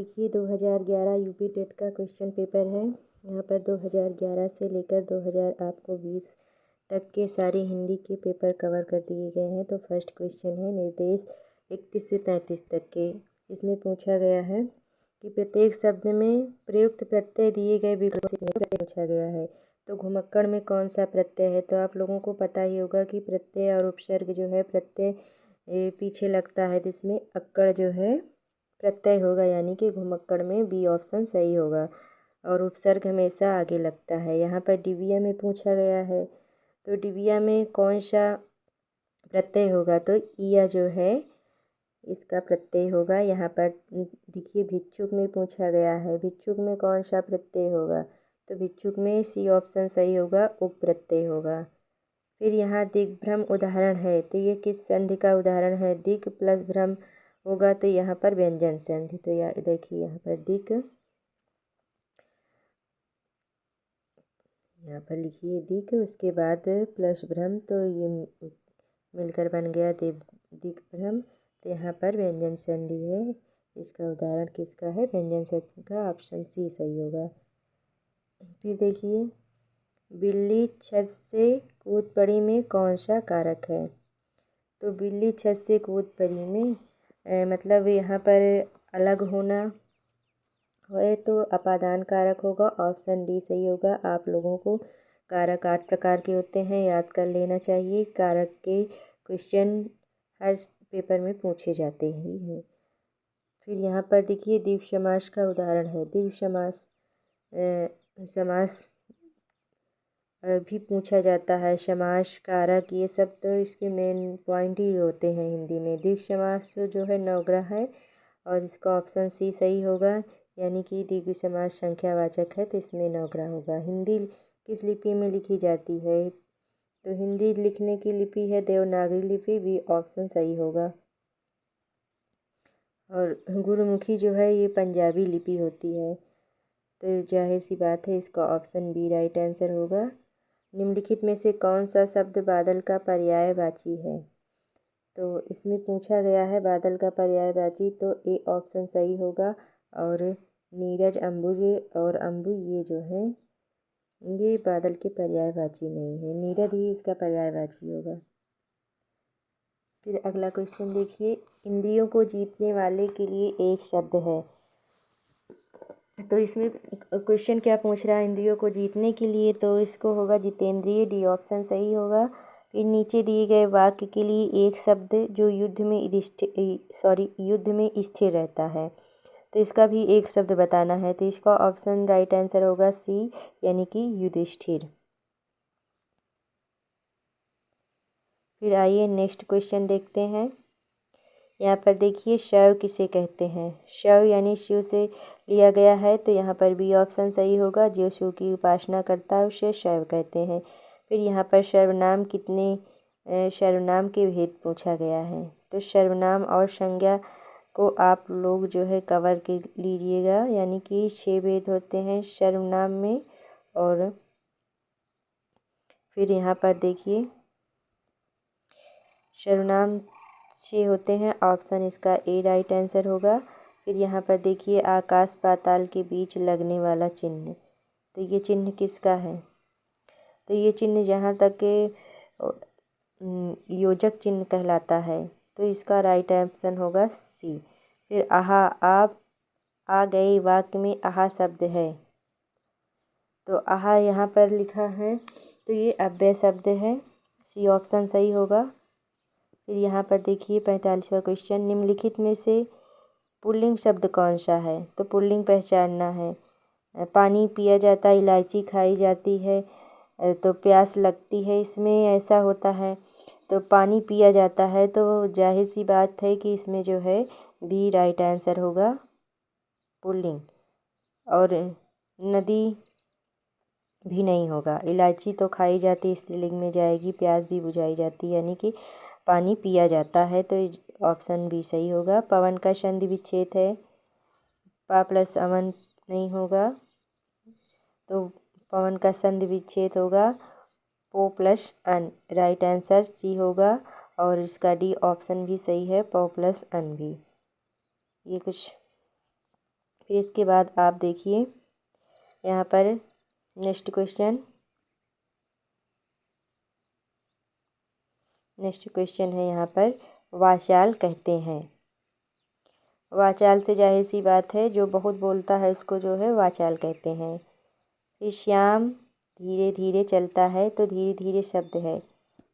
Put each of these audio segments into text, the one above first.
देखिए 2011 UP TET का question paper है। यहाँ पर 2011 से लेकर 2020 तक के सारे हिंदी के पेपर कवर कर दिए गए हैं। तो फर्स्ट क्वेश्चन है निर्देश 31 से 33 तक के। इसमें पूछा गया है कि प्रत्येक शब्द में प्रयुक्त प्रत्यय दिए गए विकल्प से पूछा गया है। तो घुमक्कड़ में कौन सा प्रत्यय है? तो आप लोगों को पता ही होगा कि प्रत्यय और उपसर्ग जो है प्रत्यय पीछे लगता है, जिसमें अक्कड़ जो है प्रत्यय होगा, यानी कि घुमक्कड़ में बी ऑप्शन सही होगा। और उपसर्ग हमेशा आगे लगता है। यहाँ पर डिबिया में पूछा गया है, तो डिबिया में कौन सा प्रत्यय होगा? तो ईया जो है इसका प्रत्यय होगा। यहाँ पर देखिए भिक्षुक में पूछा गया है, भिक्षुक में कौन सा प्रत्यय होगा? तो भिक्षुक में सी ऑप्शन सही होगा, उप प्रत्यय होगा। फिर यहाँ दिग्भ्रम उदाहरण है, तो ये किस संधि का उदाहरण है? दिग प्लस भ्रम होगा, तो यहाँ पर व्यंजन संधि। तो देखिए यहाँ पर दिग, यहाँ पर लिखिए दिग, उसके बाद प्लस भ्रम, तो ये मिलकर बन गया दिग्भ्रम। तो यहाँ पर व्यंजन संधि है। इसका उदाहरण किसका है? व्यंजन संधि का। ऑप्शन सी सही होगा। फिर देखिए बिल्ली छत से कूद पड़ी में कौन सा कारक है? तो बिल्ली छत से कूद पड़ी में मतलब यहाँ पर अलग होना है, तो अपादान कारक होगा। ऑप्शन डी सही होगा। आप लोगों को कारक 8 प्रकार के होते हैं, याद कर लेना चाहिए। कारक के क्वेश्चन हर पेपर में पूछे जाते ही हैं। फिर यहाँ पर देखिए द्वित्व समास का उदाहरण है। द्वित्व समास भी पूछा जाता है। समास, कारक, ये सब तो इसके मेन पॉइंट ही होते हैं हिंदी में। द्वित्व समास जो है नवग्रह है और इसका ऑप्शन सी सही होगा, यानी कि द्विगु समास संख्यावाचक है, तो इसमें नवग्रह होगा। हिंदी किस लिपि में लिखी जाती है? तो हिंदी लिखने की लिपि है देवनागरी लिपि, बी ऑप्शन सही होगा। और गुरुमुखी जो है ये पंजाबी लिपि होती है, तो जाहिर सी बात है इसका ऑप्शन बी राइट आंसर होगा। निम्नलिखित में से कौन सा शब्द बादल का पर्यायवाची है? तो इसमें पूछा गया है बादल का पर्यायवाची, तो ए ऑप्शन सही होगा। और नीरज, अंबुज और अंबु ये जो है ये बादल के पर्यायवाची नहीं है, नीरज ही इसका पर्यायवाची होगा। फिर अगला क्वेश्चन देखिए इंद्रियों को जीतने वाले के लिए एक शब्द है। तो इसमें क्वेश्चन क्या पूछ रहा है इंद्रियों को जीतने के लिए? तो इसको होगा जितेंद्रिय, डी ऑप्शन सही होगा। फिर नीचे दिए गए वाक्य के लिए एक शब्द जो युद्ध में स्थिर रहता है, तो इसका भी एक शब्द बताना है। तो इसका ऑप्शन राइट आंसर होगा सी, यानी कि युधिष्ठिर। फिर आइए नेक्स्ट क्वेश्चन देखते हैं। यहाँ पर देखिए शैव किसे कहते हैं? शैव यानी शिव से लिया गया है, तो यहाँ पर बी ऑप्शन सही होगा। जो शिव की उपासना करता है उसे शैव कहते हैं। फिर यहाँ पर सर्वनाम सर्वनाम के भेद पूछा गया है। तो सर्वनाम और संज्ञा को आप लोग जो है कवर के लीजिएगा, यानी कि 6 भेद होते हैं सर्वनाम में। और फिर यहाँ पर देखिए सर्वनाम 6 होते हैं, ऑप्शन इसका ए राइट आंसर होगा। फिर यहाँ पर देखिए आकाश पाताल के बीच लगने वाला चिन्ह, तो ये चिन्ह किसका है? तो ये चिन्ह जहाँ तक योजक चिन्ह कहलाता है, तो इसका राइट ऑप्शन होगा सी। फिर आहा, आप आ गए वाक्य में आहा शब्द है, तो आहा यहाँ पर लिखा है, तो ये अव्यय शब्द है, सी ऑप्शन सही होगा। फिर यहाँ पर देखिए 45वां क्वेश्चन निम्नलिखित में से पुल्लिंग शब्द कौन सा है? तो पुल्लिंग पहचानना है। पानी पिया जाता है, इलायची खाई जाती है, तो प्यास लगती है, इसमें ऐसा होता है। तो पानी पिया जाता है, तो जाहिर सी बात है कि इसमें जो है बी राइट आंसर होगा पुल्लिंग। और नदी भी नहीं होगा। इलायची तो खाई जाती, स्त्रीलिंग में जाएगी, प्यास भी बुझाई जाती, यानी कि पानी पिया जाता है, तो ऑप्शन बी सही होगा। पवन का संधि विच्छेद है, पा प्लस अमन नहीं होगा, तो पवन का संधि विच्छेद होगा पो प्लस अन, राइट आंसर सी होगा। और इसका डी ऑप्शन भी सही है, पो प्लस अन भी। ये कुछ फिर इसके बाद आप देखिए यहाँ पर नेक्स्ट क्वेश्चन है यहाँ पर वाचाल कहते हैं। वाचाल से जाहिर सी बात है जो बहुत बोलता है उसको जो है वाचाल कहते हैं। फिर श्याम धीरे धीरे चलता है तो धीरे धीरे शब्द है,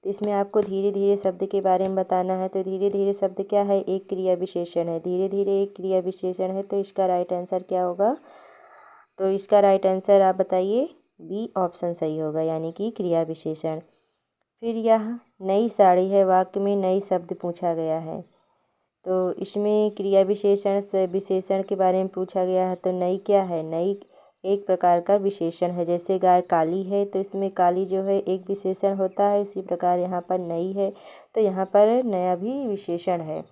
तो इसमें आपको धीरे धीरे शब्द के बारे में बताना है। तो धीरे धीरे शब्द क्या है? एक क्रिया विशेषण है। धीरे धीरे एक क्रिया विशेषण है, तो इसका राइट आंसर क्या होगा? तो इसका राइट आंसर आप बताइए। बी ऑप्शन सही होगा, यानी कि क्रिया विशेषण। फिर यह नई साड़ी है, वाक्य में नई शब्द पूछा गया है, तो इसमें क्रिया विशेषण से विशेषण के बारे में पूछा गया है। तो नई क्या है? नई एक प्रकार का विशेषण है। जैसे गाय काली है तो इसमें काली जो है एक विशेषण होता है, उसी प्रकार यहाँ पर नई है तो यहाँ पर नया भी विशेषण है।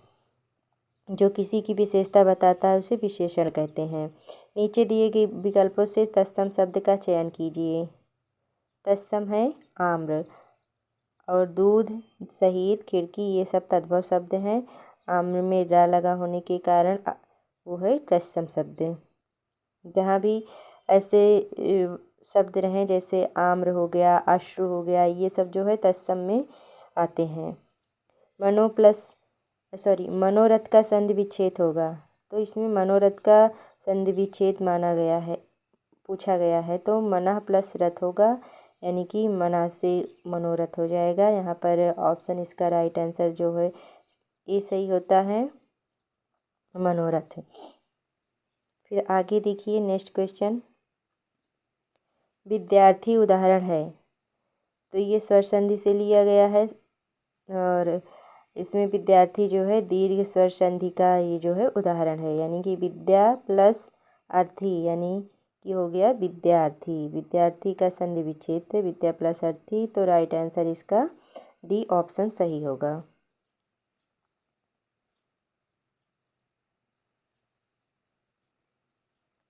जो किसी की विशेषता बताता है उसे विशेषण कहते हैं। नीचे दिए गए विकल्पों से तत्सम शब्द का चयन कीजिए। तत्सम है आम्र, और दूध, सहित, खिड़की, ये सब तद्भव शब्द हैं। आम्र में रा लगा होने के कारण वो है तत्सम शब्द। जहाँ भी ऐसे शब्द रहें जैसे आम्र हो गया, अश्रु हो गया, ये सब जो है तत्सम में आते हैं। मनोरथ का संधि विच्छेद होगा, तो इसमें मनोरथ का संधि विच्छेद माना गया है, पूछा गया है। तो मनः प्लस रथ होगा, यानी कि मना से मनोरथ हो जाएगा। यहाँ पर ऑप्शन इसका राइट आंसर जो है ये सही होता है, मनोरथ। फिर आगे देखिए नेक्स्ट क्वेश्चन। विद्यार्थी उदाहरण है, तो ये स्वर संधि से लिया गया है, और इसमें विद्यार्थी जो है दीर्घ स्वर संधि का ये जो है उदाहरण है, यानी कि विद्या प्लस अर्थी, यानी कि हो गया विद्यार्थी। विद्यार्थी का संधि विच्छेद है, विद्या प्लस अर्थी, तो राइट आंसर इसका डी ऑप्शन सही होगा।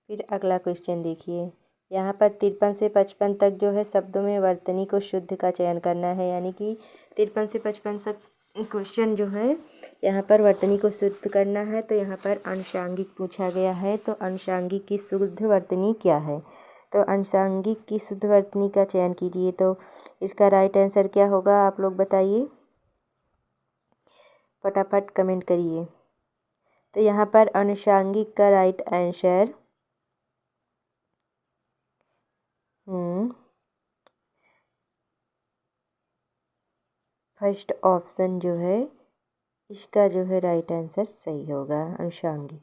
फिर अगला क्वेश्चन देखिए। यहाँ पर 53 से 55 तक जो है शब्दों में वर्तनी को शुद्ध का चयन करना है, यानी कि 53 से 55 तक क्वेश्चन जो है यहाँ पर वर्तनी को शुद्ध करना है। तो यहाँ पर अनुषांगिक पूछा गया है, तो अनुषांगिक की शुद्ध वर्तनी क्या है? तो अनुषांगिक की शुद्ध वर्तनी का चयन कीजिए। तो इसका राइट आंसर क्या होगा, आप लोग बताइए, फटाफट कमेंट करिए। तो यहाँ पर अनुषांगिक का राइट आंसर फर्स्ट ऑप्शन जो है इसका जो है राइट आंसर सही होगा, अनुषांगिक।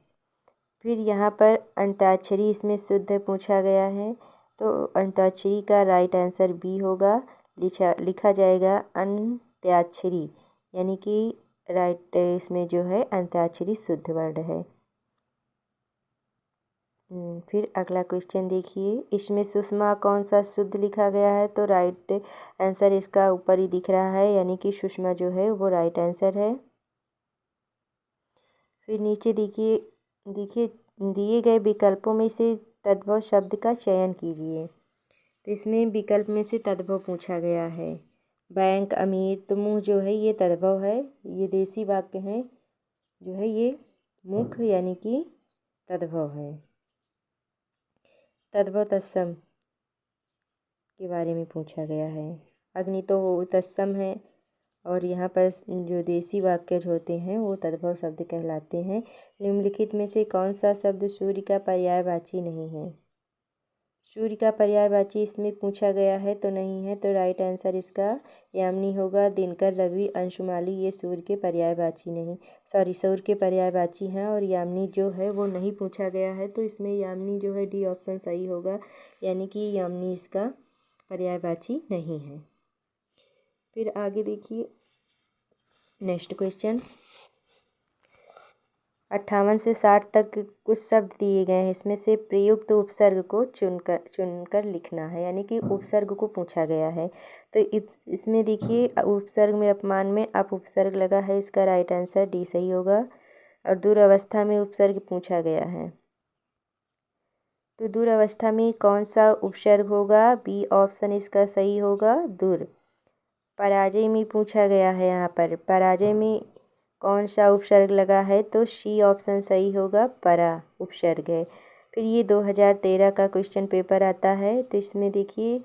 फिर यहाँ पर अंताक्षरी इसमें शुद्ध पूछा गया है, तो अंताक्षरी का राइट आंसर बी होगा, लिखा जाएगा अंत्याक्षरी, यानी कि राइट इसमें जो है अंत्याक्षरी शुद्ध वर्ड है। फिर अगला क्वेश्चन देखिए। इसमें सुषमा कौन सा शुद्ध लिखा गया है? तो राइट आंसर इसका ऊपर ही दिख रहा है, यानी कि सुषमा जो है वो राइट आंसर है। फिर नीचे देखिए दिए गए विकल्पों में से तद्भव शब्द का चयन कीजिए। तो इसमें विकल्प में से तद्भव पूछा गया है। बैंक, अमीर, तो मुँह जो है ये तद्भव है, ये देसी वाक्य हैं, जो है ये मुख यानी कि तद्भव है। तद्भव तत्सम के बारे में पूछा गया है। अग्नि तो तत्सम है, और यहाँ पर जो देसी वाक्य होते हैं वो तद्भव शब्द कहलाते हैं। निम्नलिखित में से कौन सा शब्द सूर्य का पर्यायवाची नहीं है? सूर्य का पर्यायवाची इसमें पूछा गया है, तो नहीं है, तो राइट आंसर इसका यामिनी होगा। दिनकर, रवि, अंशुमाली, ये सूर्य के पर्यायवाची नहीं, सूर्य के पर्यायवाची हैं, और यामिनी जो है वो नहीं पूछा गया है, तो इसमें यामिनी जो है डी ऑप्शन सही होगा, यानी कि यामिनी इसका पर्यायवाची नहीं है। फिर आगे देखिए नेक्स्ट क्वेश्चन। 58 से 60 तक कुछ शब्द दिए गए हैं, इसमें से प्रयुक्त उपसर्ग को चुनकर लिखना है, यानी कि उपसर्ग को पूछा गया है। तो इसमें देखिए उपसर्ग में अपमान में अप उपसर्ग लगा है, इसका राइट आंसर डी सही होगा। और दुरावस्था में उपसर्ग पूछा गया है, तो दुरावस्था में कौन सा उपसर्ग होगा? बी ऑप्शन इसका सही होगा, दुर। पराजय में पूछा गया है, यहाँ पर पराजय में कौन सा उपसर्ग लगा है? तो सी ऑप्शन सही होगा, परा उपसर्ग है। फिर ये 2013 का क्वेश्चन पेपर आता है। तो इसमें देखिए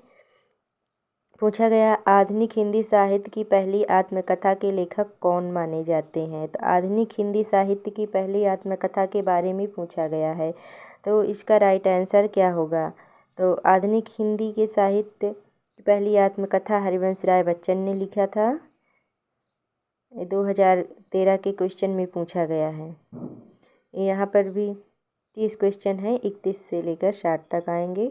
पूछा गया, आधुनिक हिंदी साहित्य की पहली आत्मकथा के लेखक कौन माने जाते हैं। तो आधुनिक हिंदी साहित्य की पहली आत्मकथा के बारे में पूछा गया है। तो इसका राइट आंसर क्या होगा। तो आधुनिक हिंदी के साहित्य की पहली आत्मकथा हरिवंश राय बच्चन ने लिखा था। 2013 के क्वेश्चन में पूछा गया है। यहाँ पर भी 30 क्वेश्चन है, 31 से लेकर 60 तक आएंगे।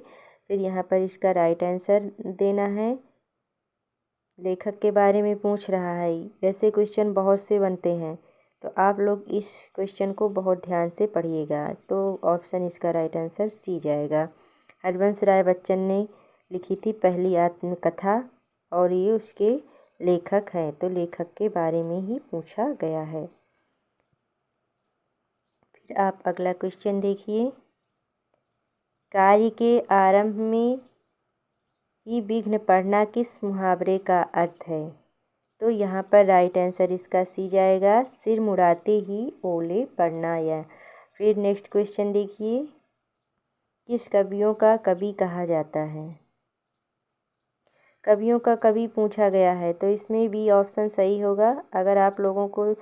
फिर यहाँ पर इसका राइट आंसर देना है। लेखक के बारे में पूछ रहा है। ऐसे क्वेश्चन बहुत से बनते हैं, तो आप लोग इस क्वेश्चन को बहुत ध्यान से पढ़िएगा। तो ऑप्शन इसका राइट आंसर सी जाएगा। हरिवंश राय बच्चन ने लिखी थी पहली आत्मकथा और ये उसके लेखक हैं। तो लेखक के बारे में ही पूछा गया है। फिर आप अगला क्वेश्चन देखिए, कार्य के आरंभ में ही विघ्न पड़ना किस मुहावरे का अर्थ है। तो यहाँ पर राइट आंसर इसका सी जाएगा, सिर मुड़ाते ही ओले पड़ना। या फिर नेक्स्ट क्वेश्चन देखिए, किस कवियों का कवि कहा जाता है। कवियों का कवि पूछा गया है, तो इसमें भी ऑप्शन सही होगा। अगर आप लोगों को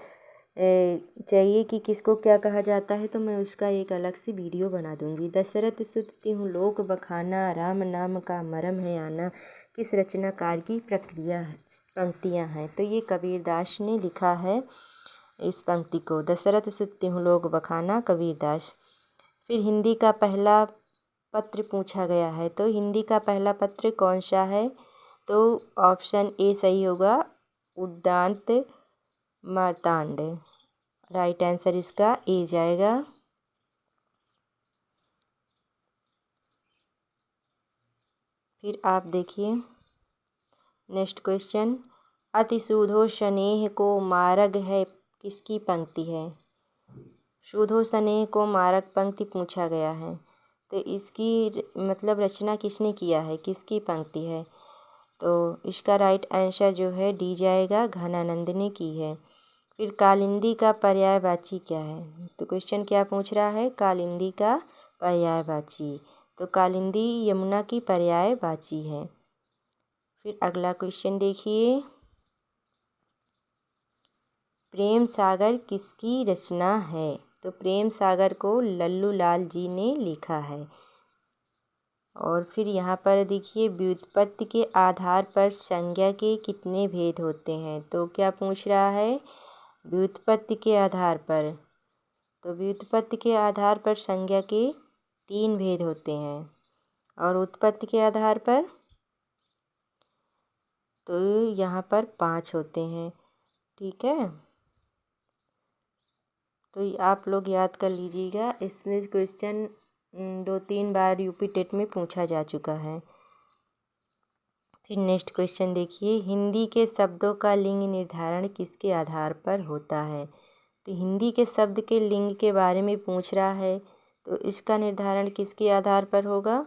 चाहिए कि किसको क्या कहा जाता है, तो मैं उसका एक अलग से वीडियो बना दूंगी। दशरथ सुत तिहुँ लोक बखाना, राम नाम का मरम है आना, किस रचनाकार की प्रक्रिया है पंक्तियाँ हैं। तो ये कबीरदास ने लिखा है इस पंक्ति को। दशरथ सुत तिहुँ लोक बखाना, कबीरदास। फिर हिंदी का पहला पत्र पूछा गया है, तो हिंदी का पहला पत्र कौन सा है। तो ऑप्शन ए सही होगा, उद्दांत मार्तांड। राइट आंसर इसका ए जाएगा। फिर आप देखिए नेक्स्ट क्वेश्चन, अति सुधो स्नेह को मारग है किसकी पंक्ति है। सुधो स्नेह को मारग पंक्ति पूछा गया है, तो इसकी मतलब रचना किसने किया है, किसकी पंक्ति है। तो इसका राइट आंसर जो है डी जाएगा, घनानंद ने की है। फिर कालिंदी का पर्यायवाची क्या है। तो क्वेश्चन क्या पूछ रहा है, कालिंदी का पर्यायवाची। तो कालिंदी यमुना की पर्यायवाची है। फिर अगला क्वेश्चन देखिए, प्रेम सागर किसकी रचना है। तो प्रेम सागर को लल्लू लाल जी ने लिखा है। और फिर यहाँ पर देखिए, व्युत्पत्ति के आधार पर संज्ञा के कितने भेद होते हैं। तो क्या पूछ रहा है, व्युत्पत्ति के आधार पर। तो व्युत्पत्ति के आधार पर संज्ञा के 3 भेद होते हैं, और उत्पत्ति के आधार पर तो यहाँ पर 5 होते हैं। ठीक है, तो आप लोग याद कर लीजिएगा। इसमें क्वेश्चन 2-3 बार यूपी टेट में पूछा जा चुका है। फिर नेक्स्ट क्वेश्चन देखिए, हिंदी के शब्दों का लिंग निर्धारण किसके आधार पर होता है। तो हिंदी के शब्द के लिंग के बारे में पूछ रहा है, तो इसका निर्धारण किसके आधार पर होगा।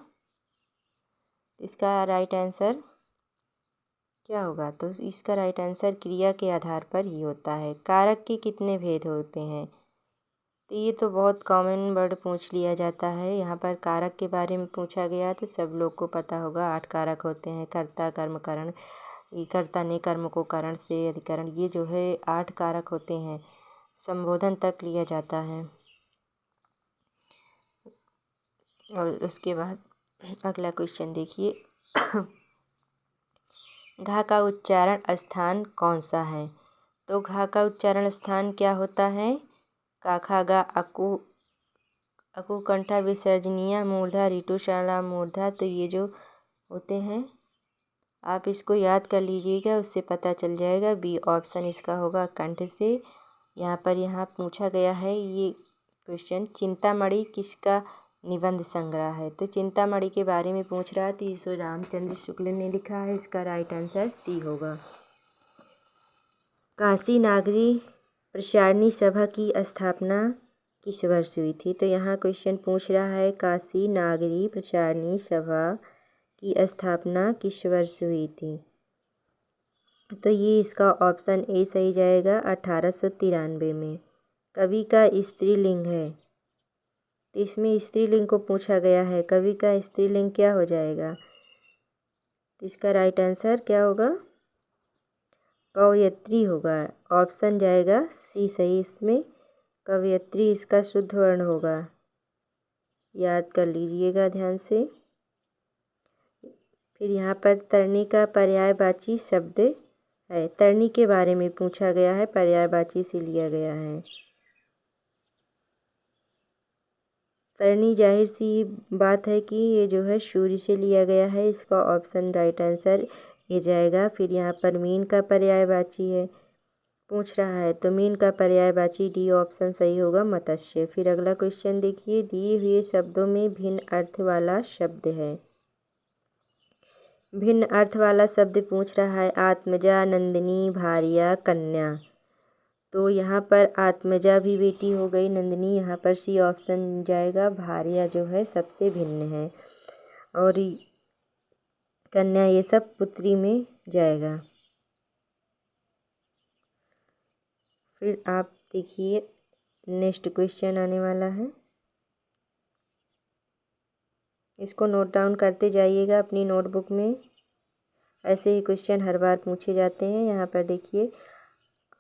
इसका राइट आंसर क्या होगा। तो इसका राइट आंसर क्रिया के आधार पर ही होता है। कारक के कितने भेद होते हैं। तो ये तो बहुत कॉमन वर्ड पूछ लिया जाता है। यहाँ पर कारक के बारे में पूछा गया, तो सब लोग को पता होगा। 8 कारक होते हैं, कर्ता कर्म करण, कर्ता ने कर्म को करण से अधिकरण। ये जो है 8 कारक होते हैं, संबोधन तक लिया जाता है। और उसके बाद अगला क्वेश्चन देखिए, घा का उच्चारण स्थान कौन सा है। तो घा का उच्चारण स्थान क्या होता है, का खा गा अकु अकु कंठा विसर्जनीय मूर्धा ऋतुशाला मूर्धा। तो ये जो होते हैं आप इसको याद कर लीजिएगा, उससे पता चल जाएगा। बी ऑप्शन इसका होगा, कंठ से। यहाँ पूछा गया है ये क्वेश्चन, चिंतामणि किसका निबंध संग्रह है। तो चिंतामणि के बारे में पूछ रहा है, तो इसे रामचंद्र शुक्ल ने लिखा है। इसका राइट आंसर सी होगा। काशी नागरी प्रसारणी सभा की स्थापना किस वर्ष हुई थी। तो यहाँ क्वेश्चन पूछ रहा है, काशी नागरी प्रसारणी सभा की स्थापना किस वर्ष हुई थी। तो ये इसका ऑप्शन ए सही जाएगा, 1893 में। कवि का स्त्रीलिंग है। तो इसमें स्त्रीलिंग को पूछा गया है, कवि का स्त्रीलिंग क्या हो जाएगा? तो इसका राइट आंसर क्या होगा? कवयत्री होगा। ऑप्शन जाएगा सी सही इसमें, कवयत्री इसका शुद्ध वर्ण होगा। याद कर लीजिएगा ध्यान से। फिर यहाँ पर तरनी का पर्यायवाची शब्द है, तरनी के बारे में पूछा गया है, पर्यायवाची से लिया गया है। तरनी जाहिर सी बात है कि ये जो है सूर्य से लिया गया है, इसका ऑप्शन राइट आंसर ये जाएगा। फिर यहाँ पर मीन का पर्यायवाची है पूछ रहा है, तो मीन का पर्यायवाची डी ऑप्शन सही होगा, मत्स्य। फिर अगला क्वेश्चन देखिए, दिए हुए शब्दों में भिन्न अर्थ वाला शब्द है। भिन्न अर्थ वाला शब्द पूछ रहा है, आत्मजा, नंदिनी, भार्या, कन्या। तो यहाँ पर आत्मजा भी बेटी हो गई, नंदिनी यहाँ पर सी ऑप्शन जाएगा, भार्या जो है सबसे भिन्न है, और कन्या ये सब पुत्री में जाएगा। फिर आप देखिए नेक्स्ट क्वेश्चन आने वाला है, इसको नोट डाउन करते जाइएगा अपनी नोटबुक में, ऐसे ही क्वेश्चन हर बार पूछे जाते हैं। यहाँ पर देखिए,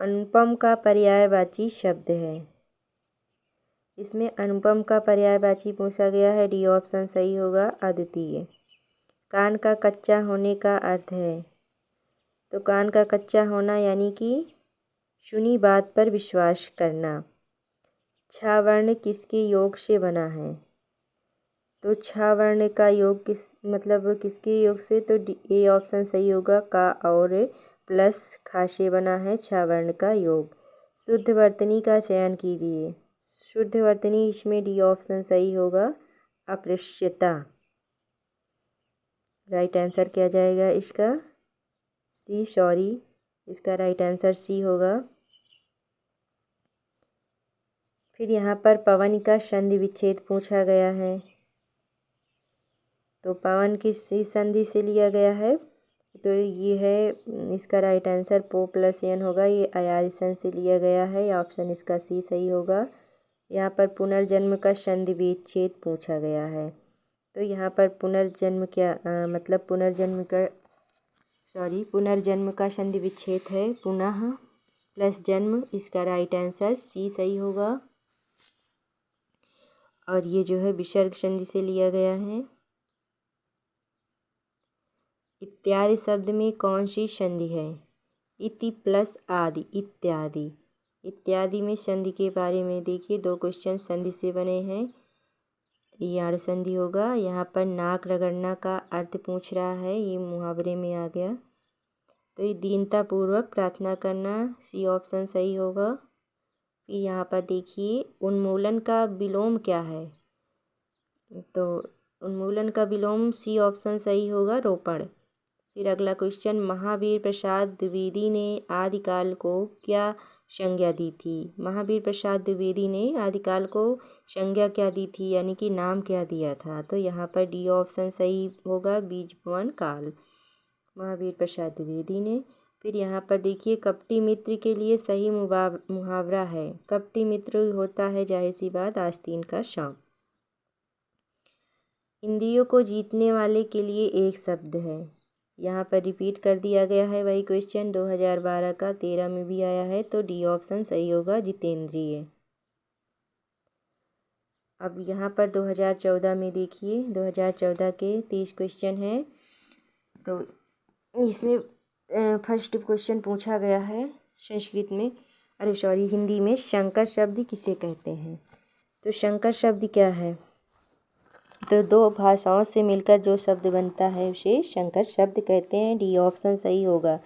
अनुपम का पर्यायवाची शब्द है, इसमें अनुपम का पर्यायवाची पूछा गया है, डी ऑप्शन सही होगा, अद्वितीय। कान का कच्चा होने का अर्थ है, तो कान का कच्चा होना यानी कि सुनी बात पर विश्वास करना। छा वर्ण किसके योग से बना है? तो छा वर्ण का योग किसके योग से? तो ए ऑप्शन सही होगा, का और प्लस खा से बना है छा वर्ण का योग। शुद्ध वर्तनी का चयन कीजिए। शुद्ध वर्तनी इसमें डी ऑप्शन सही होगा, अपृश्यता। राइट आंसर क्या जाएगा इसका? सी, सॉरी, इसका राइट आंसर सी होगा। फिर यहाँ पर पवन का संधि विच्छेद पूछा गया है, तो पवन किस संधि से लिया गया है? तो ये है इसका राइट आंसर पो प्लस एन होगा, ये अयादिशन से लिया गया है, ऑप्शन इसका सी सही होगा। यहाँ पर पुनर्जन्म का संधि विच्छेद पूछा गया है, तो यहाँ पर पुनर्जन्म क्या पुनर्जन्म का संधि विच्छेद है पुनः प्लस जन्म, इसका राइट आंसर सी सही होगा। और ये जो है विसर्ग संधि से लिया गया है। इत्यादि शब्द में कौन सी संधि है? इति प्लस आदि, इत्यादि। इत्यादि में संधि के बारे में देखिए, दो क्वेश्चन संधि से बने हैं, याड़ संधि होगा। यहाँ पर नाक रगड़ना का अर्थ पूछ रहा है, ये मुहावरे में आ गया, तो ये दीनता पूर्वक प्रार्थना करना, सी ऑप्शन सही होगा। फिर यहाँ पर देखिए, उन्मूलन का विलोम क्या है? तो उन्मूलन का विलोम सी ऑप्शन सही होगा, रोपण। फिर अगला क्वेश्चन, महावीर प्रसाद द्विवेदी ने आदिकाल को क्या संज्ञा दी थी? महावीर प्रसाद द्विवेदी ने आदिकाल को संज्ञा क्या दी थी, यानी कि नाम क्या दिया था? तो यहाँ पर डी ऑप्शन सही होगा, बीज भुवन काल, महावीर प्रसाद द्विवेदी ने। फिर यहाँ पर देखिए, कपटी मित्र के लिए सही मुहावरा है। कपटी मित्र होता है जाहिर सी बात आस्तीन का सांप। इंद्रियों को जीतने वाले के लिए एक शब्द है, यहाँ पर रिपीट कर दिया गया है, वही क्वेश्चन 2012 का 13 में भी आया है, तो डी ऑप्शन सही होगा, जितेंद्रिय। अब यहाँ पर 2014 में देखिए, 2014 के 30 क्वेश्चन हैं, तो इसमें फर्स्ट क्वेश्चन पूछा गया है हिंदी में, शंकर शब्द किसे कहते हैं? तो शंकर शब्द क्या है? तो दो भाषाओं से मिलकर जो शब्द बनता है उसे शंकर शब्द कहते हैं, डी ऑप्शन सही होगा।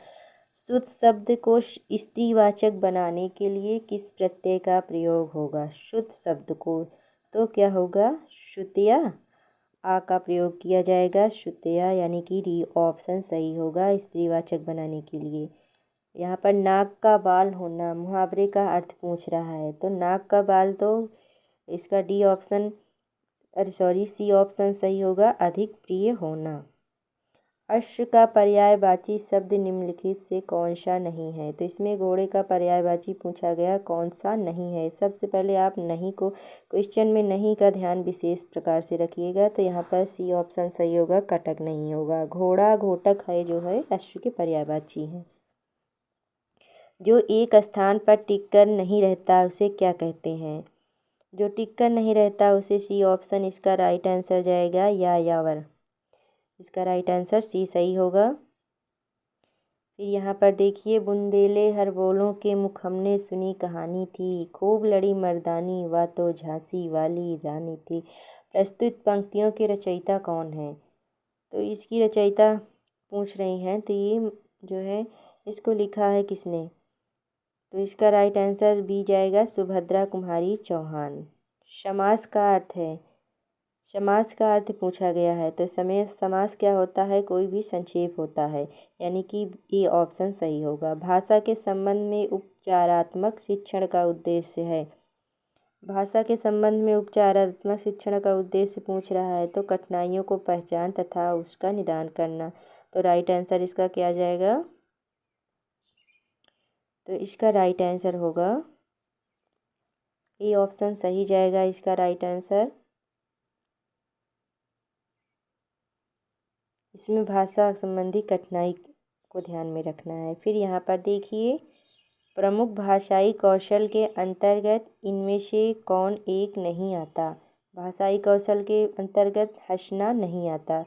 शुद्ध शब्द को स्त्रीवाचक बनाने के लिए किस प्रत्यय का प्रयोग होगा? शुद्ध शब्द को तो क्या होगा? श्रुत्या, आ का प्रयोग किया जाएगा, श्रुत्या, यानी कि डी ऑप्शन सही होगा स्त्रीवाचक बनाने के लिए। यहाँ पर नाक का बाल होना मुहावरे का अर्थ पूछ रहा है, तो नाक का बाल, तो इसका सी ऑप्शन सही होगा, अधिक प्रिय होना। अश्व का पर्यायवाची शब्द निम्नलिखित से कौन सा नहीं है। तो इसमें घोड़े का पर्यायवाची पूछा गया कौन सा नहीं है। सबसे पहले आप नहीं को क्वेश्चन में नहीं का ध्यान विशेष प्रकार से रखिएगा। तो यहाँ पर सी ऑप्शन सही होगा, कटक नहीं होगा। घोड़ा घोटक है जो है अश्व के पर्यायवाची है। जो एक स्थान पर टिक कर नहीं रहता उसे क्या कहते हैं। जो टिक कर नहीं रहता उसे सी ऑप्शन इसका राइट आंसर जाएगा यायावर। इसका राइट आंसर सी सही होगा। फिर यहाँ पर देखिए, बुंदेले हरबोलों के मुख हमने सुनी कहानी थी, खूब लड़ी मर्दानी वा तो झांसी वाली रानी थी। प्रस्तुत पंक्तियों के रचयिता कौन है। तो इसकी रचयिता पूछ रही हैं, तो ये जो है इसको लिखा है किसने। तो इसका राइट आंसर बी जाएगा, सुभद्रा कुमारी चौहान। समास का अर्थ है, समास का अर्थ पूछा गया है। तो समास क्या होता है, कोई भी संक्षेप होता है, यानी कि ये ऑप्शन सही होगा। भाषा के संबंध में उपचारात्मक शिक्षण का उद्देश्य है। भाषा के संबंध में उपचारात्मक शिक्षण का उद्देश्य पूछ रहा है तो कठिनाइयों को पहचान तथा उसका निदान करना। तो राइट आंसर इसका क्या जाएगा। तो इसका राइट आंसर होगा ये ऑप्शन सही जाएगा, इसका राइट आंसर। इसमें भाषा संबंधी कठिनाई को ध्यान में रखना है। फिर यहाँ पर देखिए, प्रमुख भाषाई कौशल के अंतर्गत इनमें से कौन एक नहीं आता। भाषाई कौशल के अंतर्गत हंसना नहीं आता।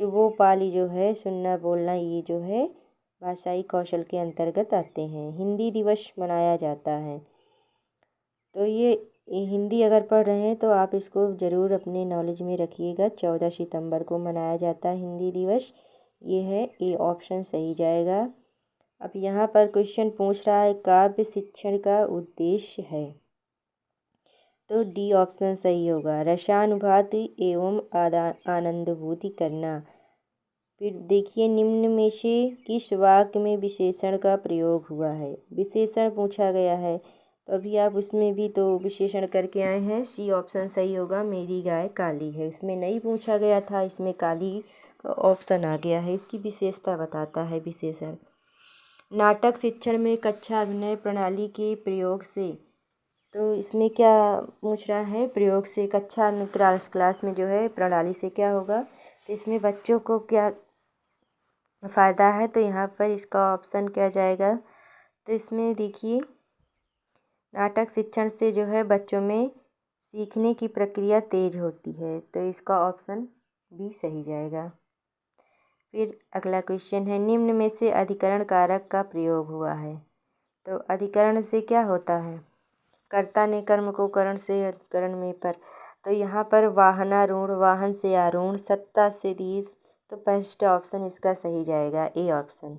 शुभोपाली जो है, सुनना बोलना, ये जो है भाषाई कौशल के अंतर्गत आते हैं। हिंदी दिवस मनाया जाता है। तो ये हिंदी अगर पढ़ रहे हैं तो आप इसको ज़रूर अपने नॉलेज में रखिएगा। 14 सितंबर को मनाया जाता है हिंदी दिवस। ये है, ए ऑप्शन सही जाएगा। अब यहाँ पर क्वेश्चन पूछ रहा है काव्य शिक्षण का उद्देश्य है। तो डी ऑप्शन सही होगा, रसानुभूति एवं आनंदभूति करना। फिर देखिए, निम्न में से किस वाक्य में विशेषण का प्रयोग हुआ है। विशेषण पूछा गया है, तो अभी आप उसमें भी तो विशेषण करके आए हैं। सी ऑप्शन सही होगा, मेरी गाय काली है। इसमें नहीं पूछा गया था, इसमें काली का ऑप्शन आ गया है। इसकी विशेषता बताता है विशेषण। नाटक शिक्षण में कक्षा अभिनय प्रणाली के प्रयोग से। तो इसमें क्या पूछ रहा है, प्रयोग से कक्षा क्लास में जो है प्रणाली से क्या होगा। तो इसमें बच्चों को क्या फ़ायदा है। तो यहाँ पर इसका ऑप्शन क्या जाएगा। तो इसमें देखिए, नाटक शिक्षण से जो है बच्चों में सीखने की प्रक्रिया तेज होती है। तो इसका ऑप्शन बी सही जाएगा। फिर अगला क्वेश्चन है, निम्न में से अधिकरण कारक का प्रयोग हुआ है। तो अधिकरण से क्या होता है, कर्ता ने कर्म को करण से अधिकरण में पर। तो यहाँ पर वाहनारूढ़, वाहन से आरूढ़, सत्ता से दीस। तो फर्स्ट ऑप्शन इसका सही जाएगा, ए ऑप्शन।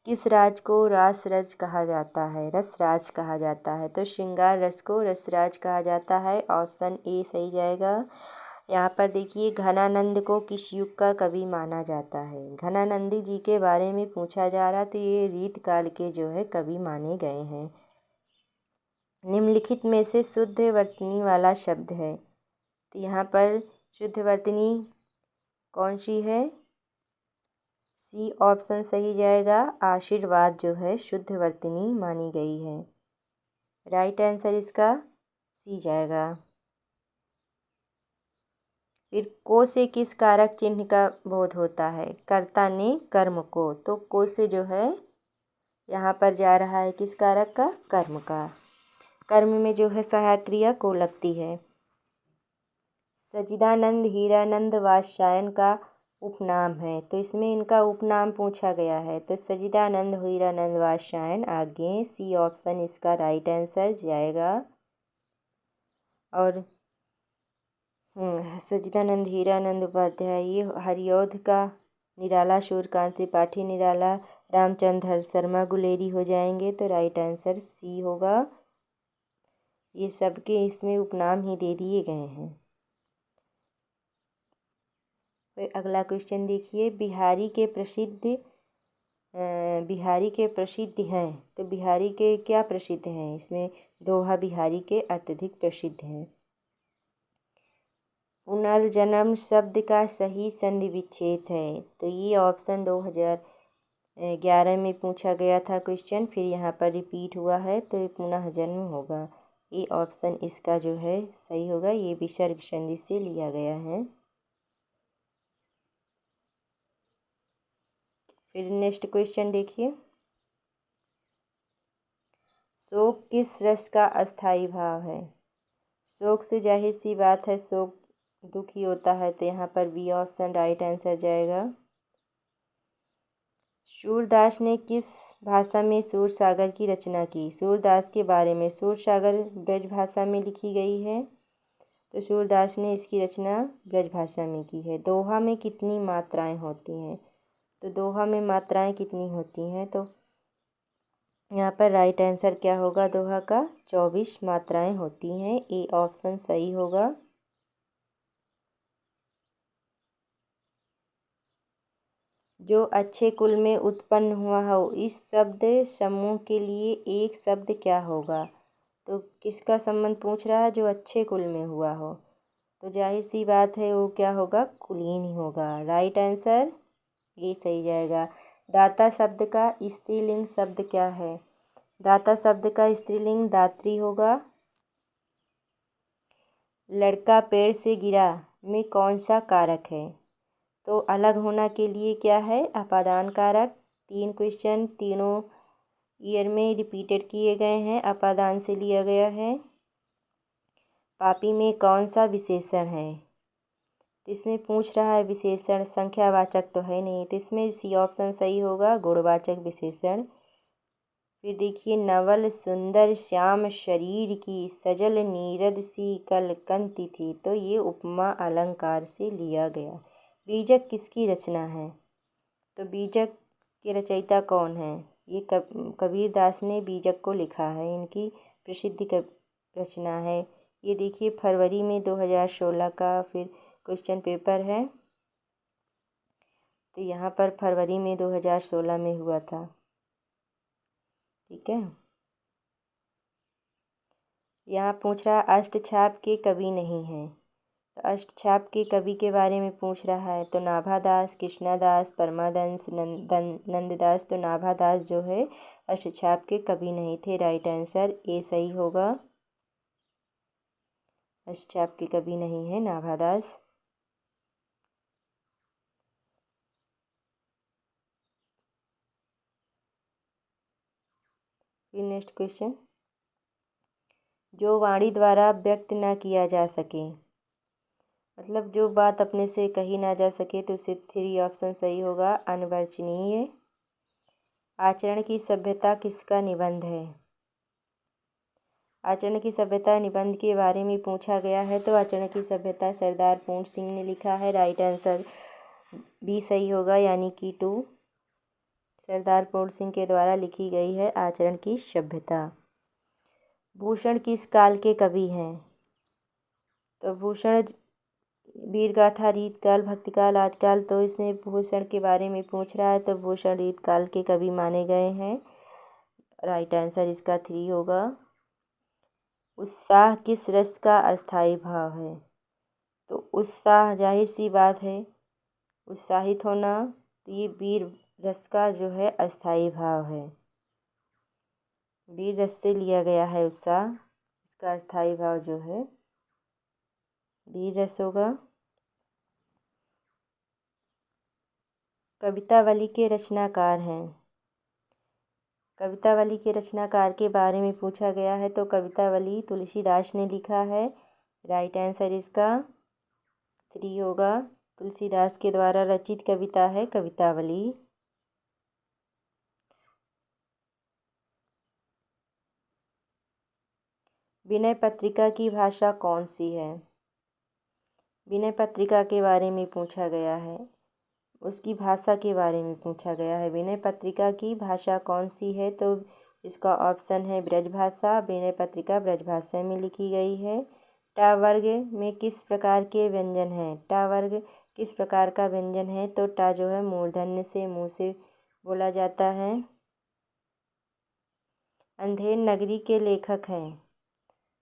किस राज को रासरज कहा जाता है, रसराज कहा जाता है। तो श्रृंगार रस को रसराज कहा जाता है। ऑप्शन ए सही जाएगा। यहाँ पर देखिए, घनानंद को किस युग का कवि माना जाता है। घनानंदी जी के बारे में पूछा जा रहा, तो ये रीत काल के जो है कवि माने गए हैं। निम्नलिखित में से शुद्ध वर्तनी वाला शब्द है। तो यहाँ पर शुद्ध वर्तनी कौन सी है। सी ऑप्शन सही जाएगा, आशीर्वाद जो है शुद्ध वर्तनी मानी गई है। राइट आंसर इसका सी जाएगा। फिर को से किस कारक चिन्ह का बोध होता है। कर्ता ने कर्म को। तो को से जो है यहाँ पर जा रहा है किस कारक का, कर्म का। कर्म में जो है सहायक क्रिया को लगती है। सच्चिदानंद हीरानंद वात्स्यायन का उपनाम है। तो इसमें इनका उपनाम पूछा गया है। तो सच्चिदानंद हीरानंद वात्स्यायन आगे, सी ऑप्शन इसका राइट आंसर जाएगा। और सच्चिदानंद हीरानंद उपाध्याय, ये हरिऔध का निराला, सूर्यकांत त्रिपाठी निराला, रामचंद्र शर्मा गुलेरी हो जाएंगे। तो राइट आंसर सी होगा। ये सबके इसमें उपनाम ही दे दिए गए हैं। फिर अगला क्वेश्चन देखिए, बिहारी के प्रसिद्ध हैं। तो बिहारी के क्या प्रसिद्ध हैं। इसमें दोहा बिहारी के अत्यधिक प्रसिद्ध हैं। पुनर्जन्म शब्द का सही संधि विच्छेद है। तो ये ऑप्शन 2011 में पूछा गया था क्वेश्चन, फिर यहाँ पर रिपीट हुआ है, तो ये पुनः जन्म होगा। ये ऑप्शन इसका जो है सही होगा। ये विसर्ग संधि से लिया गया है। फिर नेक्स्ट क्वेश्चन देखिए, शोक किस रस का अस्थाई भाव है? शोक से जाहिर सी बात है शोक दुखी होता है, तो यहाँ पर बी ऑप्शन राइट आंसर जाएगा। सूरदास ने किस भाषा में सूरसागर की रचना की? सूरदास के बारे में सूरसागर ब्रज भाषा में लिखी गई है, तो सूरदास ने इसकी रचना ब्रज भाषा में की है। दोहा में कितनी मात्राएं होती हैं? तो दोहा में मात्राएं कितनी होती हैं? तो यहाँ पर राइट आंसर क्या होगा? दोहा का 24 मात्राएं होती हैं। ए ऑप्शन सही होगा। जो अच्छे कुल में उत्पन्न हुआ हो, इस शब्द समूह के लिए एक शब्द क्या होगा? तो किसका संबंध पूछ रहा है? जो अच्छे कुल में हुआ हो, तो जाहिर सी बात है वो क्या होगा? कुलीन ही होगा। राइट आंसर ये सही जाएगा। दाता शब्द का स्त्रीलिंग शब्द क्या है? दाता शब्द का स्त्रीलिंग दात्री होगा। लड़का पेड़ से गिरा में कौन सा कारक है? तो अलग होना के लिए क्या है? अपादान कारक। 3 क्वेश्चन तीनों ईयर में रिपीटेड किए गए हैं, अपादान से लिया गया है। पापी में कौन सा विशेषण है? इसमें पूछ रहा है विशेषण, संख्यावाचक तो है नहीं, तो इसमें सी ऑप्शन सही होगा, गुणवाचक विशेषण। फिर देखिए, नवल सुंदर श्याम शरीर की सजल नीरद सी कलकंती थी, तो ये उपमा अलंकार से लिया गया। बीजक किसकी रचना है? तो बीजक के रचयिता कौन है? ये कबीर दास ने बीजक को लिखा है, इनकी प्रसिद्ध रचना है। ये देखिए फरवरी में 2016 का फिर क्वेश्चन पेपर है, तो यहाँ पर फरवरी में 2016 में हुआ था। ठीक है, यहाँ पूछ रहा अष्टछाप के कवि नहीं है, तो अष्टछाप के कवि के बारे में पूछ रहा है, तो नाभादास, कृष्णादास, परमादंस, नंददास। तो नाभादास जो है अष्टछाप के कवि नहीं थे। राइट आंसर ए सही होगा। अष्टछाप के कवि नहीं है नाभादास। फिर नेक्स्ट क्वेश्चन, जो वाणी द्वारा व्यक्त न किया जा सके, मतलब जो बात अपने से कही ना जा सके, तो उसे 3 ऑप्शन सही होगा। अनवर्चनीय। आचरण की सभ्यता किसका निबंध है? आचरण की सभ्यता निबंध के बारे में पूछा गया है, तो आचरण की सभ्यता सरदार पूर्ण सिंह ने लिखा है। राइट आंसर बी सही होगा, यानी कि 2, सरदार पूर्ण सिंह के द्वारा लिखी गई है आचरण की सभ्यता। भूषण किस काल के कवि हैं? तो भूषण वीरगाथा रीतकाल, भक्तिकाल, आदिकाल। तो इसमें भूषण के बारे में पूछ रहा है, तो भूषण रीतकाल के कवि माने गए हैं। राइट आंसर इसका 3 होगा। उत्साह किस रस का अस्थाई भाव है? तो उत्साह जाहिर सी बात है उत्साहित होना, तो ये वीर रस का जो है अस्थाई भाव है। वीर रस से लिया गया है उत्साह, इसका अस्थाई भाव जो है वीर रस होगा। कवितावली के रचनाकार हैं, कवितावली के रचनाकार के बारे में पूछा गया है, तो कवितावली तुलसीदास ने लिखा है। राइट आंसर इसका 3 होगा। तुलसीदास के द्वारा रचित कविता है कवितावली। विनय पत्रिका की भाषा कौन सी है? विनय पत्रिका के बारे में पूछा गया है, उसकी भाषा के बारे में पूछा गया है। विनय पत्रिका की भाषा कौन सी है? तो इसका ऑप्शन है ब्रजभाषा। विनय पत्रिका ब्रजभाषा में लिखी गई है। टा वर्ग में किस प्रकार के व्यंजन हैं? टा वर्ग किस प्रकार का व्यंजन है? तो टा जो है मूर्धन्य से मुँह से बोला जाता है। अंधेर नगरी के लेखक हैं,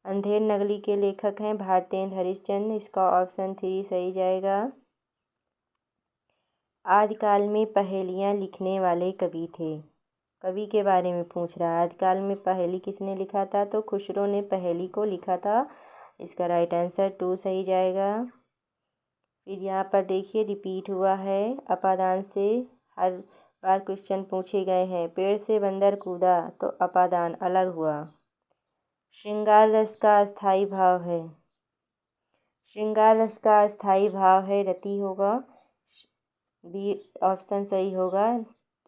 अंधेर नगरी के लेखक हैं भारतेंद्र हरिश्चंद्र। इसका ऑप्शन 3 सही जाएगा। आदिकाल में पहेलियाँ लिखने वाले कवि थे। कवि के बारे में पूछ रहा है। आदिकाल में पहेली किसने लिखा था? तो खुसरो ने पहेली को लिखा था। इसका राइट आंसर 2 सही जाएगा। फिर यहाँ पर देखिए रिपीट हुआ है। अपादान से हर बार क्वेश्चन पूछे गए हैं। पेड़ से बंदर कूदा तो अपादान अलग हुआ। श्रृंगार रस का अस्थाई भाव है। श्रृंगार रस का अस्थाई भाव है रति होगा। बी ऑप्शन सही होगा।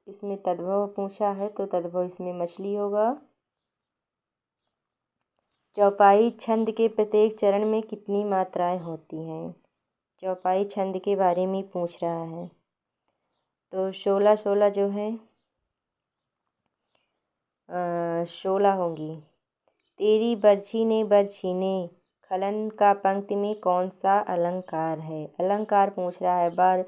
इसमें तद्भव पूछा है तो तद्भव इसमें मछली होगा। चौपाई छंद के प्रत्येक चरण में कितनी मात्राएं होती हैं? चौपाई छंद के बारे में पूछ रहा है। तो 16 जो है 16 होंगी। तेरी बरछी ने बरछीने खलन का पंक्ति में कौन सा अलंकार है? अलंकार पूछ रहा है। बार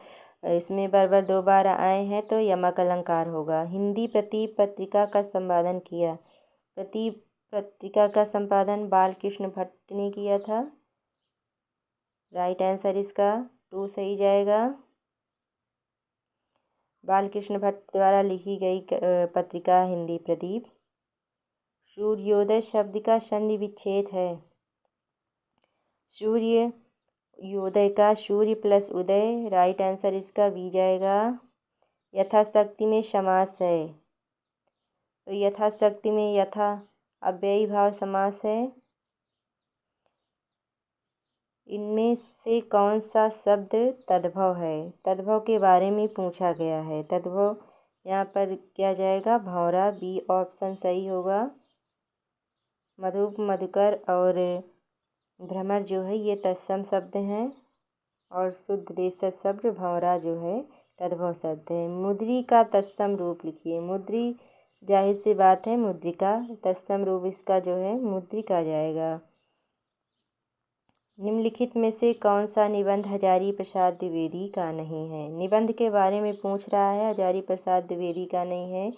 इसमें बार 2 बार आए हैं तो यमक अलंकार होगा। हिंदी प्रतीप पत्रिका का संपादन किया। प्रतीप पत्रिका का संपादन बालकृष्ण भट्ट ने किया था। राइट आंसर इसका 2 सही जाएगा। बालकृष्ण भट्ट द्वारा लिखी गई पत्रिका हिंदी प्रदीप। सूर्योदय शब्द का संधि विच्छेद है। सूर्य योदय का सूर्य प्लस उदय। राइट आंसर इसका बी जाएगा। यथाशक्ति में समास है। तो यथाशक्ति में यथा अव्ययी भाव समास है। इनमें से कौन सा शब्द तद्भव है? तद्भव के बारे में पूछा गया है। तद्भव यहाँ पर क्या जाएगा? भौरा। बी ऑप्शन सही होगा। मधुप मधुकर और भ्रमर जो है ये तत्सम शब्द हैं और शुद्ध देशज शब्द भौरा जो है तद्भव शब्द है। मुद्री का तत्सम रूप लिखिए। मुद्री जाहिर सी बात है मुद्रिका। तत्सम रूप इसका जो है मुद्रिका जाएगा। निम्नलिखित में से कौन सा निबंध हजारी प्रसाद द्विवेदी का नहीं है? निबंध के बारे में पूछ रहा है। हजारी प्रसाद द्विवेदी का नहीं है।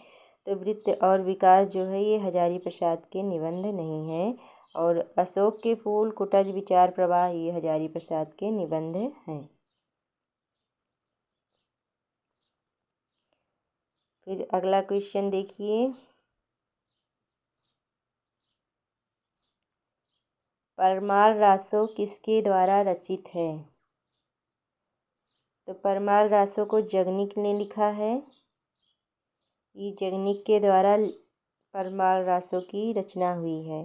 तो वृत्त और विकास जो है ये हजारी प्रसाद के निबंध नहीं है। और अशोक के फूल कुटज विचार प्रवाह ये हजारी प्रसाद के निबंध हैं। फिर अगला क्वेश्चन देखिए। परमार रासो किसके द्वारा रचित है? तो परमार रासो को जगनिक ने लिखा है। ये जगनिक के द्वारा परमार रासो की रचना हुई है।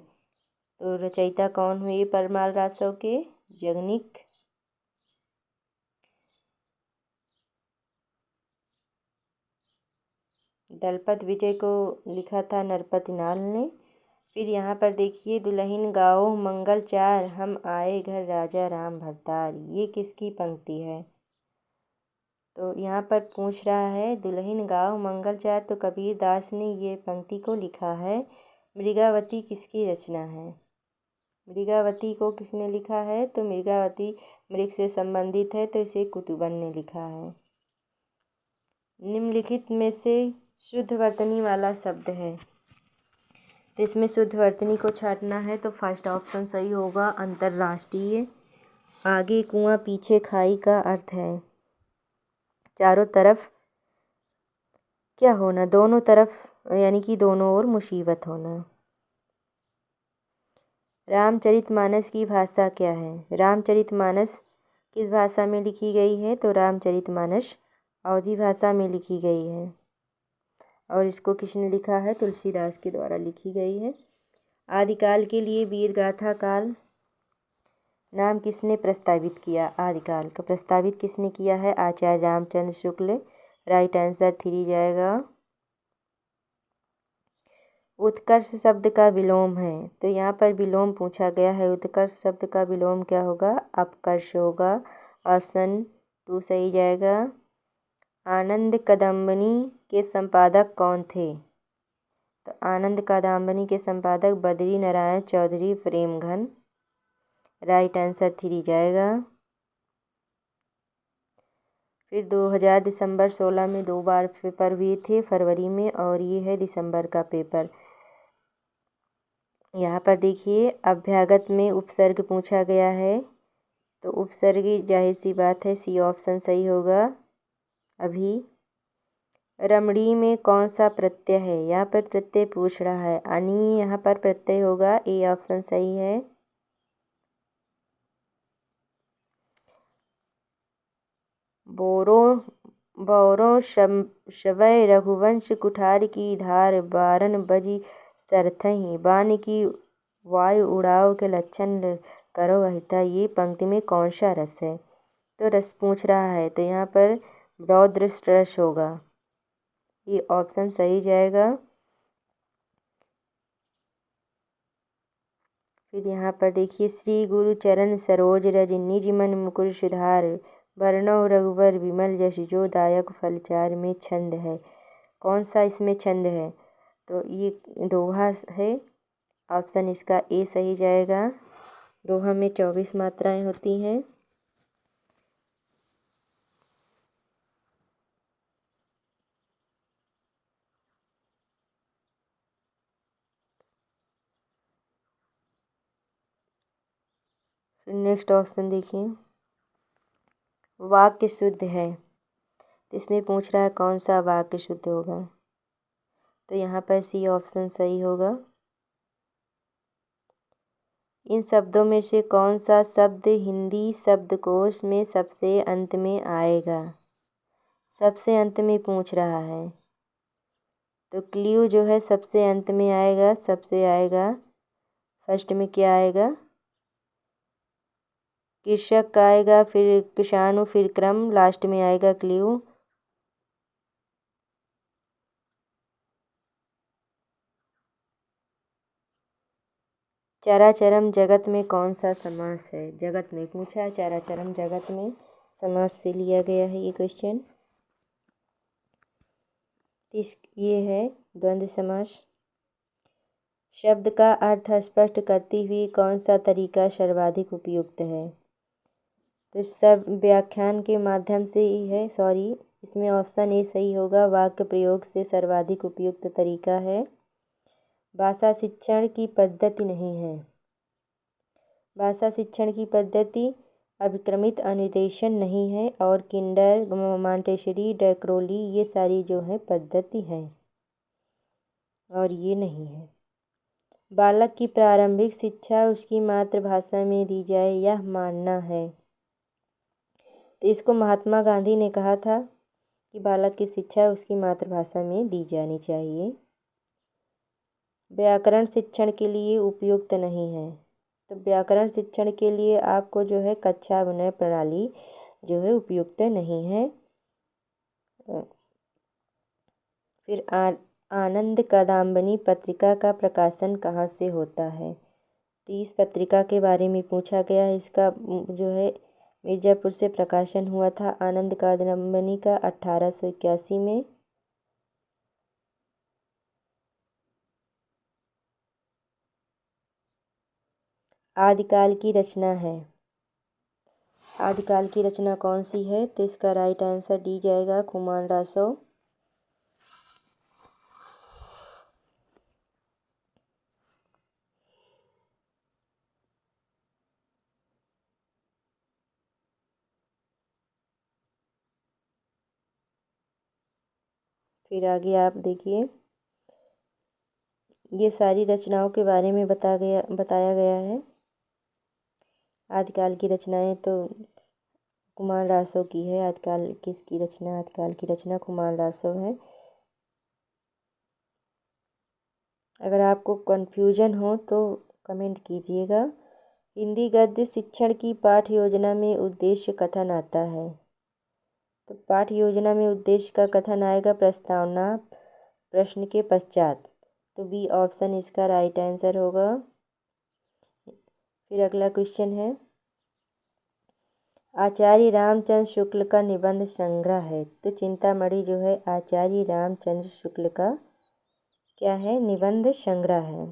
तो रचयिता कौन हुए परमार रासो के? जगनिक। दलपत विजय को लिखा था नरपति नाल ने। फिर यहाँ पर देखिए दुल्हन गाओ मंगल चार हम आए घर राजा राम भरतार। ये किसकी पंक्ति है? तो यहाँ पर पूछ रहा है दुल्हन गाओ मंगल चार। तो कबीर दास ने ये पंक्ति को लिखा है। मृगावती किसकी रचना है? मृगावती को किसने लिखा है? तो मृगावती मृग से संबंधित है तो इसे कुतुबन ने लिखा है। निम्नलिखित में से शुद्ध वर्तनी वाला शब्द है। तो इसमें शुद्ध वर्तनी को छांटना है तो फर्स्ट ऑप्शन सही होगा अंतर्राष्ट्रीय। आगे कुआं पीछे खाई का अर्थ है चारों तरफ क्या होना? दोनों तरफ यानी कि दोनों ओर मुसीबत होना। रामचरितमानस की भाषा क्या है? रामचरितमानस किस भाषा में लिखी गई है? तो रामचरितमानस अवधी भाषा में लिखी गई है। और इसको किसने लिखा है? तुलसीदास के द्वारा लिखी गई है। आदिकाल के लिए वीर गाथा काल नाम किसने प्रस्तावित किया? आदिकाल का प्रस्तावित किसने किया है? आचार्य रामचंद्र शुक्ल। राइट आंसर 3 जाएगा। उत्कर्ष शब्द का विलोम है। तो यहाँ पर विलोम पूछा गया है। उत्कर्ष शब्द का विलोम क्या होगा? अपकर्ष होगा। ऑप्शन 2 सही जाएगा। आनंद कदम्बनी के संपादक कौन थे? तो आनंद कदम्बनी के संपादक बद्री नारायण चौधरी प्रेमघन। राइट आंसर 3 जाएगा। फिर 2000 दिसंबर 16 में 2 बार पेपर हुए थे, फरवरी में और ये है दिसंबर का पेपर। यहाँ पर देखिए अभ्यागत में उपसर्ग पूछा गया है, तो उपसर्ग जाहिर सी बात है सी ऑप्शन सही होगा। अभी रमणी में कौन सा प्रत्यय है, यहाँ पर प्रत्यय पूछ रहा है, अनि यहाँ पर प्रत्यय होगा, ए ऑप्शन सही है। बोरो बौरों शवै रघुवंश कुठार की धार बारन बजी सरथहीं बान की वायु उड़ाव के लक्षण करो अहिता। ये पंक्ति में कौन सा रस है, तो रस पूछ रहा है, तो यहाँ पर रौद्र रस होगा, ये ऑप्शन सही जाएगा। फिर यहाँ पर देखिए श्री गुरु चरण सरोज रज निज मन मुकुर सुधार वर्णव रघुबर विमल जस जो दायक फलचार में छंद है, कौन सा इसमें छंद है, तो ये दोहा है, ऑप्शन इसका ए सही जाएगा। दोहा में 24 मात्राएं होती हैं। नेक्स्ट ऑप्शन देखिए वाक्य शुद्ध है, इसमें पूछ रहा है कौन सा वाक्य शुद्ध होगा, तो यहाँ पर सी ऑप्शन सही होगा। इन शब्दों में से कौन सा शब्द हिंदी शब्दकोश में सबसे अंत में आएगा, सबसे अंत में पूछ रहा है, तो क्ल्यू जो है सबसे अंत में आएगा, सबसे आएगा फर्स्ट में क्या आएगा, कृषक आएगा, फिर किसानु, फिर क्रम, लास्ट में आएगा क्ल्यू। चराचरम जगत में कौन सा समास है, जगत में पूछा है, चराचरम जगत में समास से लिया गया है ये क्वेश्चन। ये है द्वंद्व समास। शब्द का अर्थ स्पष्ट करती हुई कौन सा तरीका सर्वाधिक उपयुक्त है, तो सब व्याख्यान के माध्यम से ही है, सॉरी इसमें ऑप्शन ए सही होगा, वाक्य प्रयोग से सर्वाधिक उपयुक्त तरीका है। भाषा शिक्षण की पद्धति नहीं है, भाषा शिक्षण की पद्धति अभिक्रमित अनुदेशन नहीं है, और किंडर मॉन्टेसरी डैक्रोली ये सारी जो है पद्धति है, और ये नहीं है। बालक की प्रारंभिक शिक्षा उसकी मातृभाषा में दी जाए यह मानना है, तो इसको महात्मा गांधी ने कहा था कि बालक की शिक्षा उसकी मातृभाषा में दी जानी चाहिए। व्याकरण शिक्षण के लिए उपयुक्त नहीं है, तो व्याकरण शिक्षण के लिए आपको जो है कक्षा विनय प्रणाली जो है उपयुक्त नहीं है। फिर आनंद कादम्बिनी पत्रिका का प्रकाशन कहाँ से होता है, तो इस पत्रिका के बारे में पूछा गया है, इसका जो है मिर्ज़ापुर से प्रकाशन हुआ था आनंद कादम्बिनी का 1881 में। आदिकाल की रचना है, आदिकाल की रचना कौन सी है, तो इसका राइट आंसर डी जाएगा कुमार रासव। फिर आगे आप देखिए ये सारी रचनाओं के बारे में बताया गया है। आदिकाल की रचनाएं तो कुमार रासव की है, आदिकाल किसकी रचना, आदिकाल की रचना कुमार रासव है। अगर आपको कन्फ्यूजन हो तो कमेंट कीजिएगा। हिंदी गद्य शिक्षण की पाठ योजना में उद्देश्य कथन आता है, तो पाठ योजना में उद्देश्य का कथन आएगा प्रस्तावना प्रश्न के पश्चात, तो बी ऑप्शन इसका राइट आंसर होगा। फिर अगला क्वेश्चन है आचार्य रामचंद्र शुक्ल का निबंध संग्रह है, तो चिंतामणि जो है आचार्य रामचंद्र शुक्ल का क्या है, निबंध संग्रह है।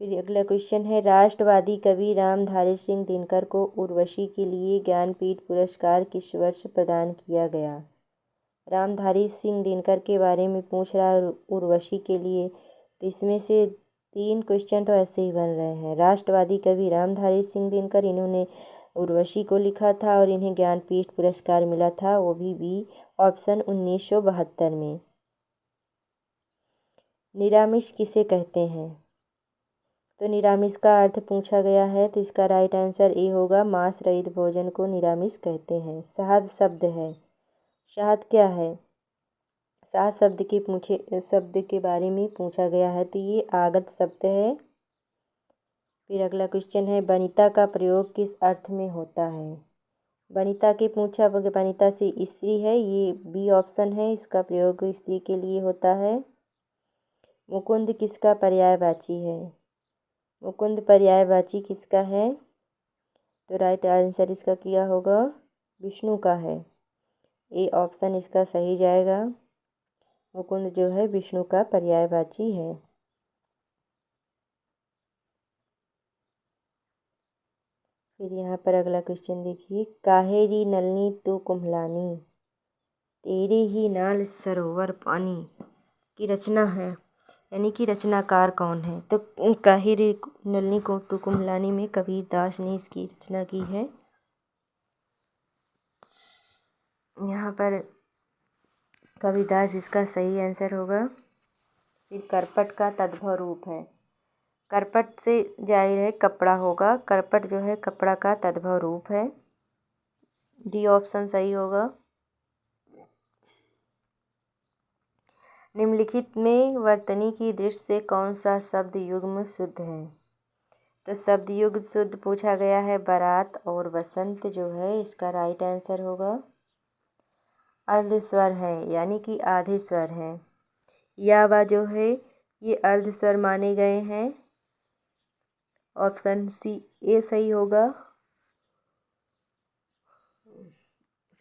फिर अगला क्वेश्चन है राष्ट्रवादी कवि रामधारी सिंह दिनकर को उर्वशी के लिए ज्ञानपीठ पुरस्कार किस वर्ष प्रदान किया गया, रामधारी सिंह दिनकर के बारे में पूछ रहा है उर्वशी के लिए, तो इसमें से 3 क्वेश्चन तो ऐसे ही बन रहे हैं। राष्ट्रवादी कवि रामधारी सिंह दिनकर, इन्होंने उर्वशी को लिखा था और इन्हें ज्ञानपीठ पुरस्कार मिला था, वो भी बी ऑप्शन 1972 में। निरामिष किसे कहते हैं? तो निरामिष का अर्थ पूछा गया है, तो इसका राइट आंसर ए होगा, मांस रहित भोजन को निरामिष कहते हैं। शहद शब्द है, शहद क्या है? शहद शब्द के बारे में पूछा गया है, तो ये आगत शब्द है। फिर अगला क्वेश्चन है, वनिता का प्रयोग किस अर्थ में होता है? वनिता के पूछा, वनिता से स्त्री है, ये बी ऑप्शन है, इसका प्रयोग स्त्री के लिए होता है। मुकुंद किसका पर्यायवाची है? मुकुंद पर्यायवाची किसका है? तो राइट आंसर इसका क्या होगा? विष्णु का है। ए ऑप्शन इसका सही जाएगा। मुकुंद जो है विष्णु का पर्यायवाची है। फिर यहाँ पर अगला क्वेश्चन देखिए, काहेरी नलनी तू कुम्हलानी, तेरे ही नाल सरोवर पानी की रचना है, यानी कि रचनाकार कौन है? तो काहेरी नलनी को तू कुम्हलानी में कबीरदास ने इसकी रचना की है। यहाँ पर कबीरदास इसका सही आंसर होगा। फिर करपट का तद्भव रूप है, करपट से जाहिर है कपड़ा होगा, करपट जो है कपड़ा का तद्भव रूप है, डी ऑप्शन सही होगा। निम्नलिखित में वर्तनी की दृष्टि से कौन सा शब्द युग्म शुद्ध है? तो शब्द युग्म शुद्ध पूछा गया है, बारात और बसंत जो है इसका राइट आंसर होगा। अर्ध स्वर है, यानी कि आधे स्वर हैं, या वा जो है ये अर्ध स्वर माने गए हैं, ऑप्शन सी ए सही होगा।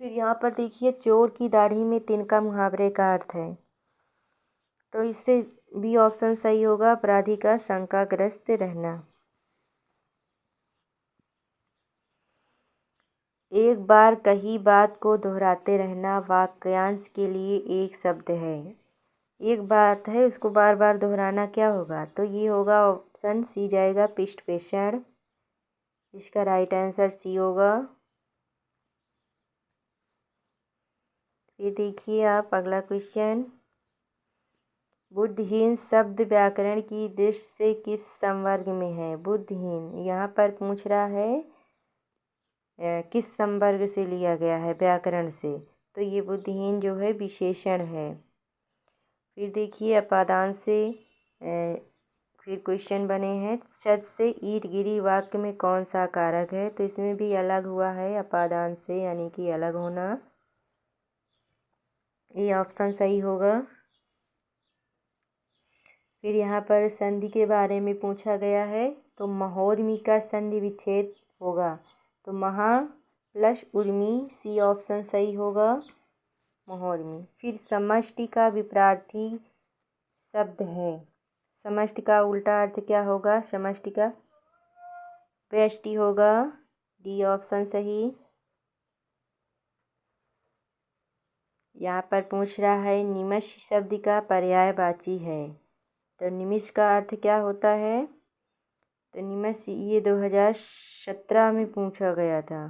फिर यहाँ पर देखिए, चोर की दाढ़ी में तिनका मुहावरे का अर्थ है, तो इससे बी ऑप्शन सही होगा, अपराधी का शंकाग्रस्त रहना। एक बार कही बात को दोहराते रहना वाक्यांश के लिए एक शब्द है। एक बात है उसको बार बार दोहराना क्या होगा? तो ये होगा ऑप्शन सी जाएगा, पृष्ठ पेषण। इसका राइट आंसर सी होगा। ये देखिए आप अगला क्वेश्चन, बुद्धिहीन शब्द व्याकरण की दृष्टि से किस संवर्ग में है? बुद्धिहीन यहाँ पर पूछ रहा है किस संवर्ग से लिया गया है, व्याकरण से, तो ये बुद्धिहीन जो है विशेषण है। फिर देखिए अपादान से फिर क्वेश्चन बने हैं, छत से ईंट गिरी वाक्य में कौन सा कारक है? तो इसमें भी अलग हुआ है अपादान से, यानी कि अलग होना, ये ऑप्शन सही होगा। फिर यहाँ पर संधि के बारे में पूछा गया है, तो महोर्मी का संधि विच्छेद होगा, तो महा प्लस उर्मी, सी ऑप्शन सही होगा, महोर्मी। फिर समष्टि का विपरीत शब्द है, समष्टि का उल्टा अर्थ क्या होगा? समष्टि का व्यष्टि होगा, डी ऑप्शन सही। यहाँ पर पूछ रहा है निमिष शब्द का पर्यायवाची है, तो निमिष का अर्थ क्या होता है? तो निमिष ये 2017 में पूछा गया था,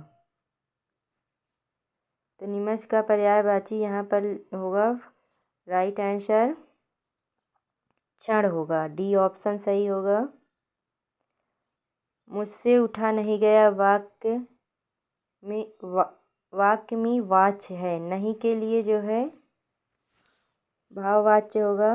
तो निमिष का पर्यायवाची यहाँ पर होगा, राइट आंसर क्षण होगा, डी ऑप्शन सही होगा। मुझसे उठा नहीं गया वाक्य में वाच्य है, नहीं के लिए जो है भाववाच्य होगा,